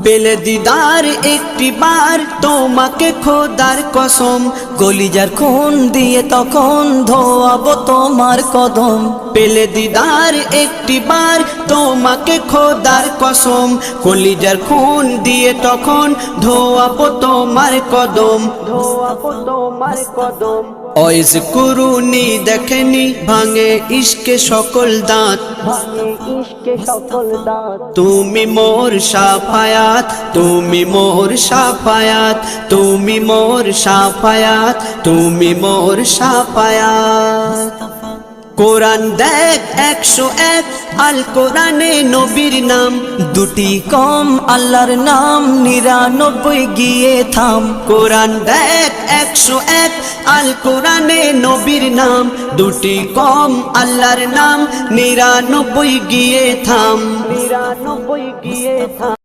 পেলে দিদার একটি বার তোমাকে খোদার কসম, কলিজার খুন দিয়ে তখন ধোয়াবো তোমার কদম। পেলে দিদার একটি বার তোমাকে খোদার কসম, কলিজার খুন দিয়ে তখন ধোয়াবো তোমার কদম, ধোয়াবো তোমার কদম। ওয়াইজ কুরুনি দেখেনি ভাঙে ইশকে সকল দাঁত, ভাঙে ইশকে সকল দাঁত। তুমি মোর শাফায়াত, তুমি মোর শাফায়াত, তুমি মোর শাফায়াত, তুমি মোর শাফায়াত। কোরআন দেখ 101 আল কোরআনে নবীর নাম, দুটি কম আল্লাহর নাম 99 গিয়ে থাম। কোরআন দেখ 101 আল কোরআনে নবীর নাম, দুটি কম আল্লাহর নাম 99 গিয়ে থাম, 99 গিয়ে থাম।